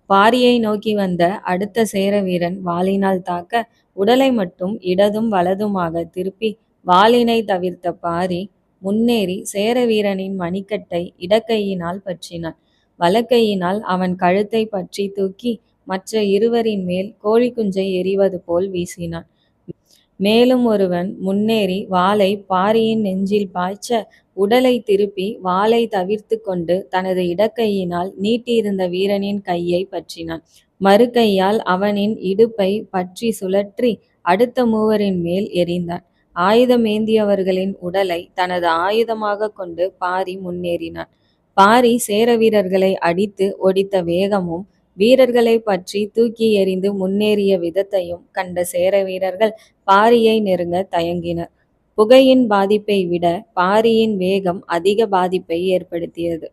பாரியை நோக்கி வந்த அடுத்த சேர வீரன் வாளினால் தாக்க, உடலை மட்டும் இடதும் வலதுமாக திருப்பி வாளினை தவிர்த்த பாரி முன்னேறி சேர வீரனின் மணிக்கட்டை இடக்கையினால் பற்றினான். வலக்கையினால் அவன் கழுத்தை பற்றி தூக்கி மற்ற இருவரின் மேல் கோழி குஞ்சை எறிவது போல் வீசினான். மேலும் ஒருவன் முன்னேறி வாளை பாரியின் நெஞ்சில் பாய்ச்ச, உடலை திருப்பி வாளை தவிர்த்து கொண்டு தனது இடக்கையினால் நீட்டியிருந்த வீரனின் கையை பற்றினான். மறு கையால் அவனின் இடுப்பை பற்றி சுழற்றி அடுத்த மூவரின் மேல் எறிந்தான். ஆயுதமேந்தியவர்களின் உடலை தனது ஆயுதமாக கொண்டு பாரி முன்னேறினான். பாரி சேர வீரர்களை அடித்து ஒடித்த வேகமும் வீரர்களை பற்றி தூக்கி எறிந்து முன்னேறிய விதத்தையும் கண்ட சேர வீரர்கள் பாரியை நெருங்க தயங்கினர். புகையின் பாதிப்பை விட பாரியின் வேகம் அதிக பாதிப்பை ஏற்படுத்தியது.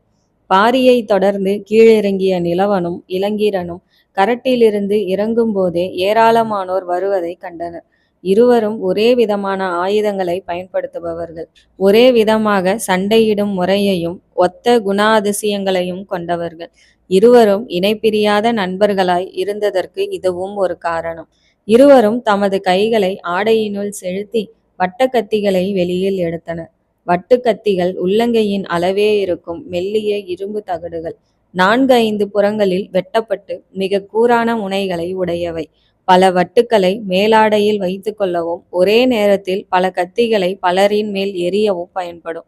பாரியை தொடர்ந்து கீழிறங்கிய நிலவனும் இளங்கீரனும் கரட்டிலிருந்து இறங்கும் போதே ஏராளமானோர் வருவதை கண்டனர். இருவரும் ஒரே விதமான ஆயுதங்களை பயன்படுத்துபவர்கள். ஒரே விதமாக சண்டையிடும் முறையையும் ஒத்த குணாதிசயங்களையும் கொண்டவர்கள். இருவரும் இணைப்பிரியாத நண்பர்களாய் இருந்ததற்கு இதுவும் ஒரு காரணம். இருவரும் தமது கைகளை ஆடையினுள் செலுத்தி வட்டக்கத்திகளை வெளியில் எடுத்தனர். வட்டுக்கத்திகள் உள்ளங்கையின் அளவே இருக்கும் மெல்லிய இரும்பு தகடுகள். 4-5 புறங்களில் வெட்டப்பட்டு மிக கூரான முனைகளை உடையவை. பல வட்டுக்களை மேலாடையில் வைத்து கொள்ளவும் ஒரே நேரத்தில் பல கத்திகளை பலரின் மேல் எரியவும் பயன்படும்.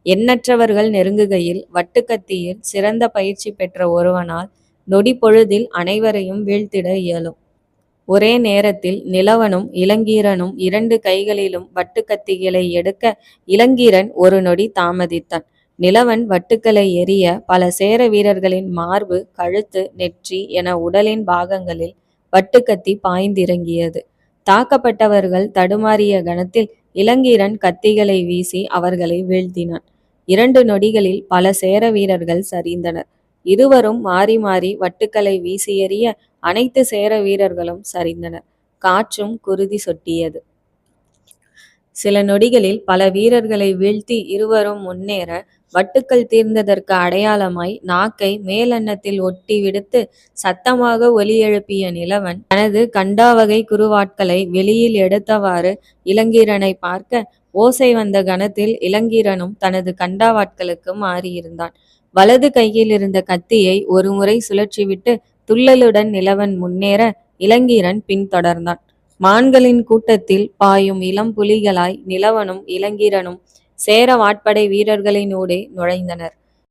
எண்ணற்றவர்கள் நெருங்குகையில் வட்டுக்கத்தியில் சிறந்த பயிற்சி பெற்ற ஒருவனால் நொடி பொழுதில் அனைவரையும் வீழ்த்திட இயலும். ஒரே நேரத்தில் நிலவனும் இளங்கீரனும் 2 கைகளிலும் வட்டுக்கத்திகளை எடுக்க இளங்கீரன் ஒரு நொடி தாமதித்தான். நிலவன் வட்டுக்களை எறிய பல சேர வீரர்களின் மார்பு, கழுத்து, நெற்றி என உடலின் பாகங்களில் வட்டுக்கத்தி பாய்ந்திறங்கியது. தாக்கப்பட்டவர்கள் தடுமாறிய கணத்தில் இளங்கீரன் கத்திகளை வீசி அவர்களை வீழ்த்தினான். 2 நொடிகளில் பல சேர வீரர்கள் சரிந்தனர். இருவரும் மாறி மாறி வட்டுக்களை வீசி எறிய அனைத்து சேர வீரர்களும் சரிந்தனர். காற்றும் குருதி சொட்டியது. சில நொடிகளில் பல வீரர்களை வீழ்த்தி இருவரும் முன்னேற, வட்டுக்கள் தீர்ந்ததற்கு அடையாளமாய் நாக்கை மேலன்னத்தில் ஒட்டி விடுத்து சத்தமாக ஒலி எழுப்பிய நிலவன் தனது கண்டாவகை குறுவாட்களை வெளியில் எடுத்தவாறு இளங்கீரனை பார்க்க, ஓசை வந்த கணத்தில் இளங்கீரனும் தனது கண்டாவாட்களுக்கு மாறியிருந்தான். வலது கையில் இருந்த கத்தியை ஒரு முறை சுழற்றிவிட்டு துள்ளலுடன் நிலவன் முன்னேற இளங்கீரன் பின்தொடர்ந்தான். மான்களின் கூட்டத்தில் பாயும் இளம் புலிகளாய் நிலவனும் இளங்கீரனும் சேர வாட்படை வீரர்களினூடே நுழைந்தனர்.